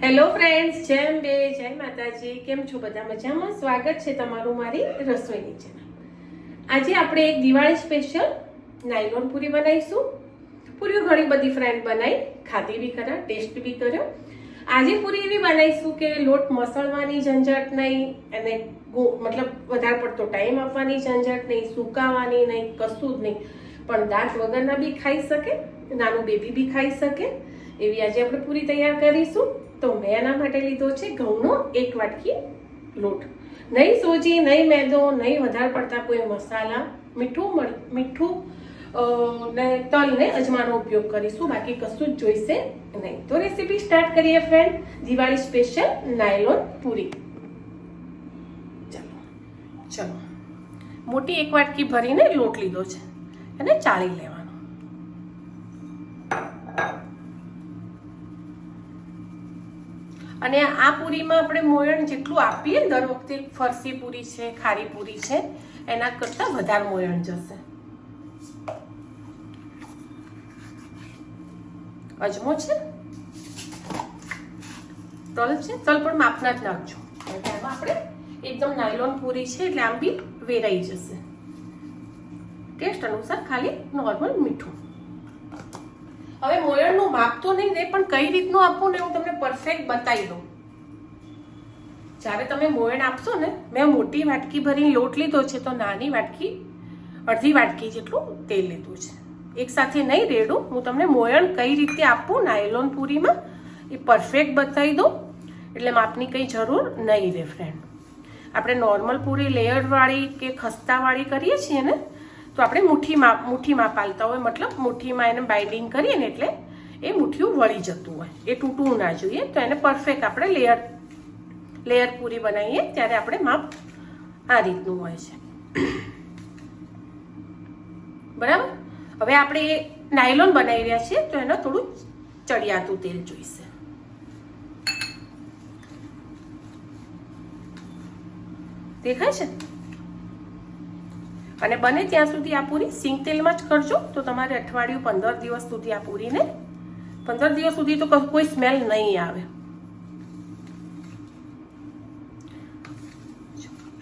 Hello friends, જય અંબે, જય માતાજી. કેમ છો બધા? મજામાં? સ્વાગત છે તમારું મારી રસોઈની ચેનલ. આજે આપણે એક દિવાળી સ્પેશિયલ નાયલોન પૂરી બનાવીશું. પૂરીઓ ઘણી બધી ફ્રેન્ડ બનાવી, ખાધી બી ખરા, ટેસ્ટ બી કર્યો. આજે પૂરી એવી બનાવીશું કે લોટ મસળવાની ઝંઝટ નહીં, અને મતલબ વધારે પડતો ટાઈમ આપવાની ઝંઝટ નહીં, સુકાવાની નહીં, કશું જ નહીં, પણ દાંત વગરના બી ખાઈ શકે, નાનું બેબી બી ખાઈ શકે એવી આજે આપણે પૂરી તૈયાર કરીશું. તો મેં એના માટે લીધો છે ઘઉંનો 1 વાટકી લોટ. નહીં સોજી, નહીં મેદો, નહીં વધારે પડતા કોઈ મસાલા, મીઠું ને તલ ને અજમાનો ઉપયોગ કરીશું, બાકી કશું જ જોઈશે નહીં. તો રેસીપી સ્ટાર્ટ કરીએ ફ્રેન્ડ. દિવાળી સ્પેશિયલ નાયલોન પૂરી. ચલો મોટી 1 વાટકી ભરીને લોટ લીધો છે અને ચાળી લેવાનો. અને આ પૂરીમાં આપણે મોયણ જેટલું આપીએ, દર વખતે ફરસી પૂરી છે, ખારી પૂરી છે, એના કરતાં વધારે મોયણ જશે. અજમો છે, તલ છે, તલ પણ માપના જ નાખજો. એમાં આપણે એકદમ નાયલોન પૂરી છે એટલે આમ બી વેરાઈ જશે. ટેસ્ટ અનુસાર ખાલી નોર્મલ મીઠું. હવે મોયણનું માપ તો નહીં દે, પણ કઈ રીતનું આપવું ને હું તમને પરફેક્ટ બતાવી દઉં. જ્યારે તમે મોયણ આપશો ને, મેં મોટી વાટકી ભરીને લોટ લીધો છે, તો નાની વાટકી, અડધી વાટકી જેટલું તેલ લીધું છે. એક સાથે નહીં રેડું, હું તમને મોયણ કઈ રીતે આપવું નાયલોન પૂરીમાં એ પરફેક્ટ બતાવી દઉં, એટલે માપની કંઈ જરૂર નહીં રહે ફ્રેન્ડ. આપણે નોર્મલ પૂરી લેયરવાળી કે ખસ્તાવાળી કરીએ છીએ ને, તો આપણે મુઠ્ઠીમાં પાલતા હોય, મતલબ મુઠ્ઠીમાં એને બાઇન્ડિંગ કરીએ ને એટલે એ મુઠ્ઠીયું વળી જતું હોય, એ તૂટવું ના જોઈએ. તો એને પરફેક્ટ આપણે લેયર પૂરી બનાવીએ ત્યારે આપણે માપ આ રીતનું હોય છે. બરાબર. હવે આપણે એ નાયલોન બનાવી રહ્યા છીએ, તો એને થોડું ચડિયાતું તેલ જોઈશે. દેખાય છે? અને બને ત્યાં સુધી આ પૂરી સિંગ તેલમાં જ કરજો, તો તમારે અઠવાડિયું 15 દિવસ સુધી આ પૂરીને 15 દિવસ સુધી તો કોઈ સ્મેલ નહીં આવે.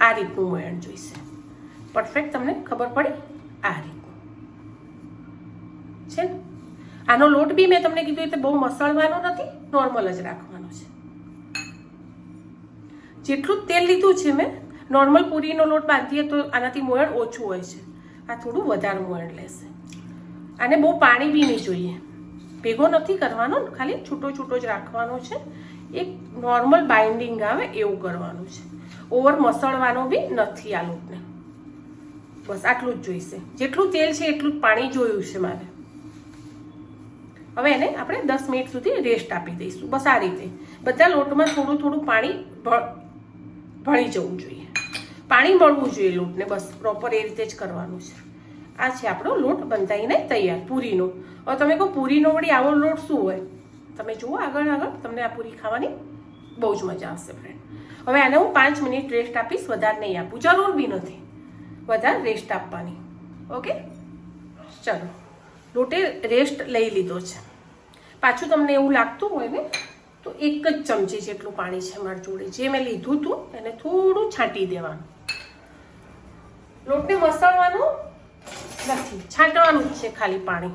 આ રીતનું મોયણ જોઈશે. પરફેક્ટ તમને ખબર પડી? આ રીતનું છે ને. આનો લોટ બી મેં તમને કીધું એટલે બહુ મસળવાનો નથી, નોર્મલ જ રાખવાનો છે. જેટલું તેલ લીધું છે મેં, નોર્મલ પૂરીનો લોટ બાંધીએ તો આનાથી મોયણ ઓછું હોય છે. આ થોડું વધારે મોયણ લેશે. આને બહુ પાણી બી નહીં જોઈએ, ભેગો નથી કરવાનો, ખાલી છૂટો છૂટો જ રાખવાનો છે. એક નોર્મલ બાઇન્ડિંગ આવે એવું કરવાનું છે. ઓવર મસળવાનો બી નથી આ લોટને. બસ આટલું જ જોઈશે. જેટલું તેલ છે એટલું જ પાણી જોયું છે મારે. હવે એને આપણે 10 મિનિટ સુધી રેસ્ટ આપી દઈશું. બસ આ રીતે બધા લોટમાં થોડું થોડું પાણી ભળી જવું જોઈએ, પાણી મળવું જોઈએ લોટને. બસ પ્રોપર એ રીતે જ કરવાનું છે. આ છે આપણો લોટ બંધાઈને તૈયાર પૂરીનો. હવે તમે કહો પૂરીનો વળી આવો લોટ શું હોય? તમે જુઓ આગળ તમને આ પૂરી ખાવાની બહુ જ મજા આવશે ફ્રેન્ડ. હવે આને હું 5 મિનિટ રેસ્ટ આપીશ, વધારે નહીં આપું, જરૂર બી નથી વધારે રેસ્ટ આપવાની. ઓકે, ચલો લોટે રેસ્ટ લઈ લીધો છે. પાછું તમને એવું લાગતું હોય ને, તો 1 જ ચમચી જેટલું પાણી છે મારી જોડે, જે મેં લીધું હતું એને થોડું છાંટી દેવાનું. લોટને મસળવાનું નથી, છાંટવાનું જ છે ખાલી પાણી.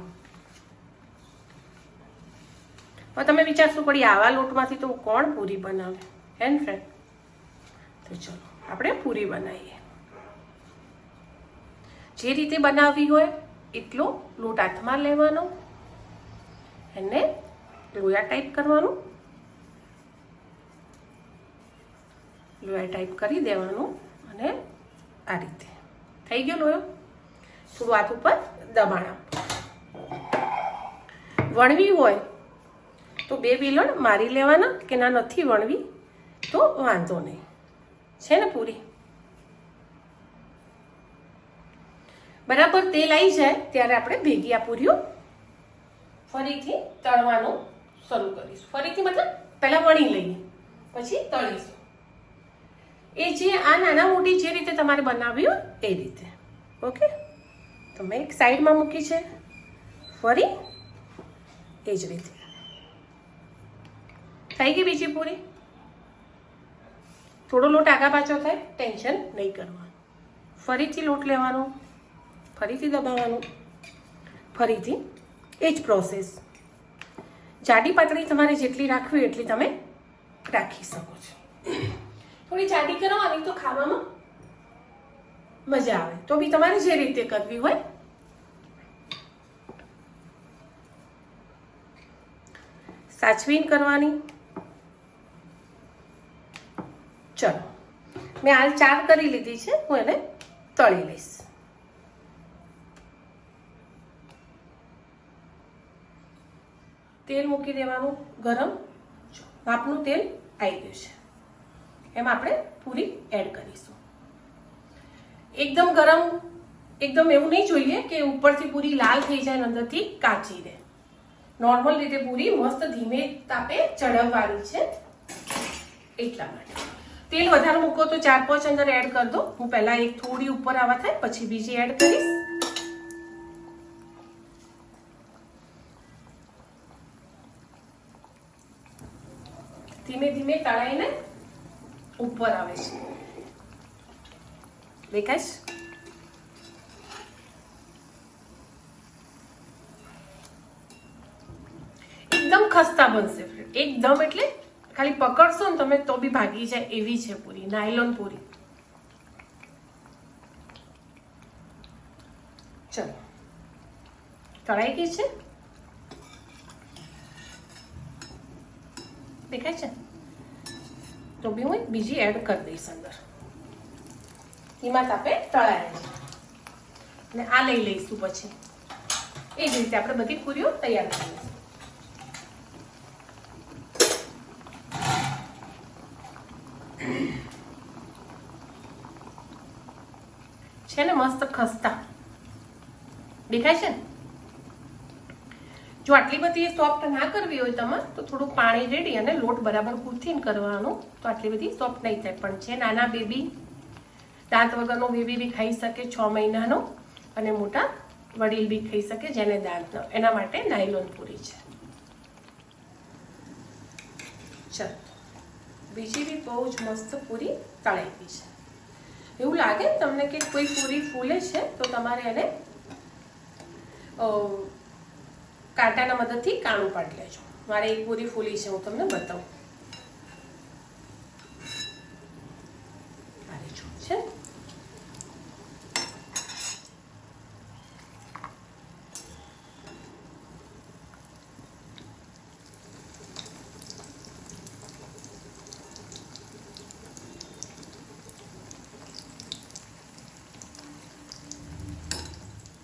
હવે તમે વિચારશો પડી આવા લોટમાંથી તો કોણ પૂરી બનાવે, હે ને ફ્રેન્ડ? તો ચલો આપણે પૂરી બનાવીએ. જે રીતે બનાવવી હોય એટલો લોટ હાથમાં લેવાનો, એને લોયા ટાઈપ કરવાનું, લોયા ટાઈપ કરી દેવાનું, અને આ રીતે થઈ ગયો લોયો. થોડું હાથ ઉપર દબાણ આપો. વણવી હોય તો 2 વેલણ મારી લેવાના, કે ના નથી વણવી તો વાંધો નહીં, છે ને પૂરી. બરાબર તેલ આવી જાય ત્યારે આપણે ભેગી આ પૂરીઓ ફરીથી તળવાનું શરૂ કરીશું. ફરીથી મતલબ પહેલાં વણી લઈએ પછી તળીશું. એ જે આ નાના મોટી જે રીતે તમારે બનાવી હોય એ રીતે. ઓકે, તો મેં એક સાઈડમાં મૂકી છે, ફરી એ જ રીતે થઈ ગઈ બીજી પૂરી. થોડો લોટ આગા પાછો થાય ટેન્શન નહીં કરવાનું. ફરીથી લોટ લેવાનો, ફરીથી દબાવવાનું, ફરીથી એ જ પ્રોસેસ. જાડી પાતળી તમારે જેટલી રાખવી હોય એટલી તમે રાખી શકો છો. થોડી જાડી કરવાની તો ખાવામાં મજા આવે. તો બી તમારે જે રીતે કરવી હોય. સાચવીને કરવાની. ચલો, મેં હાલ 4 કરી લીધી છે. હું એને તળી લઈશ. તેલ મૂકી દેવાનું ગરમ. માપનું તેલ આવી ગયું છે. એમાં આપણે પૂરી એડ કરીશું. એકદમ ગરમ, એકદમ એવું નહીં જોઈએ કે ઉપરથી પૂરી લાલ થઈ જાય અને અંદરથી કાચી રહે. નોર્મલ રીતે પૂરી મસ્ત ધીમે તાપે ચડવવાની છે. એટલા માટે તેલ વધારે મૂકો તો 4-5 અંદર એડ કરી દો. હું પહેલા એક થોડી ઉપર આવવા થાય પછી બીજી એડ કરીશ. ધીમે ધીમે તળાઈને ઉપર આવે છે. દેખાય છે? એકદમ ખસ્તા બનશે. એકદમ એટલે ખાલી પકડશો ને તમે તો બી ભાગી જાય એવી છે પૂરી. નાયલોન પૂરી. ચલો, તળાઈ ગઈ છે. દેખાય છે? તો બી હું બીજી એડ કરી દઈશ અંદર. ધીમા તાપે તળાય છે. અને આ લઈ લઈશું પછી. એ જ રીતે આપણે બધી પૂરીઓ તૈયાર કરીશું. છે ને મસ્ત ખસ્તા. દેખાય છે ને? જો આટલી બધી સોફ્ટ ના કરવી હોય તમારે તો થોડું પાણી રેડી અને લોટ બરાબર ગૂંથીને કરવાનો, તો આટલી બધી સોફ્ટ નહીં થાય. પણ છે નાના બેબી, દાંત વગરનો બેબી બી ખાઈ શકે, 6 મહિનાનો, અને મોટા વડીલ બી ખાઈ શકે જેને દાંત ન. એના માટે નાયલોન પૂરી છે. ચલો, બીજી બી બહુ જ મસ્ત પૂરી તળાઈ ગઈ છે. એવું લાગે તમને કે કોઈ પૂરી ફૂલે છે તો તમારે એને કાંટાના મદદથી કાણું પાડી લેજો. મારે એક પૂરી ફૂલી છે, હું તમને બતાવું. આ જો છે.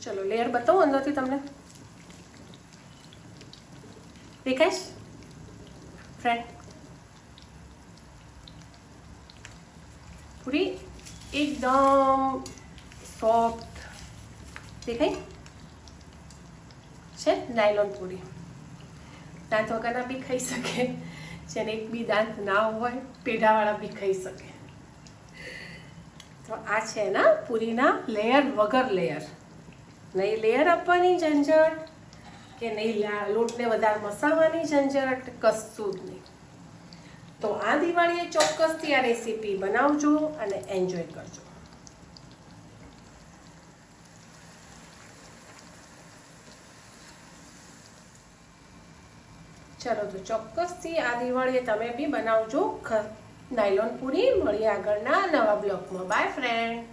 ચલો, લેયર બતાવો અંદરથી તમને. દેખાય ફ્રેન્ડ? પૂરી એકદમ સોફ્ટ દેખાય છે. નાયલોન પૂરી દાંત વગરના બી ખાઈ શકે, જેને એક બી દાંત ના હોય પેઢાવાળા બી ખાઈ શકે. તો આ છે ના પૂરીના લેયર વગર લેયર. નહીં લેયર આપવાની ઝંઝટ કે નહીં લોટને વધારે મસાવવાની ઝંઝટ, કશું જ નહીં. તો આ દિવાળીએ ચોક્કસથી આ રેસીપી બનાવજો અને એન્જોય કરજો. ચલો, તો ચોક્કસથી આ દિવાળીએ તમે બી બનાવજો નાયલોન પૂરી. મળીએ આગળના નવા બ્લોગમાં. By friend.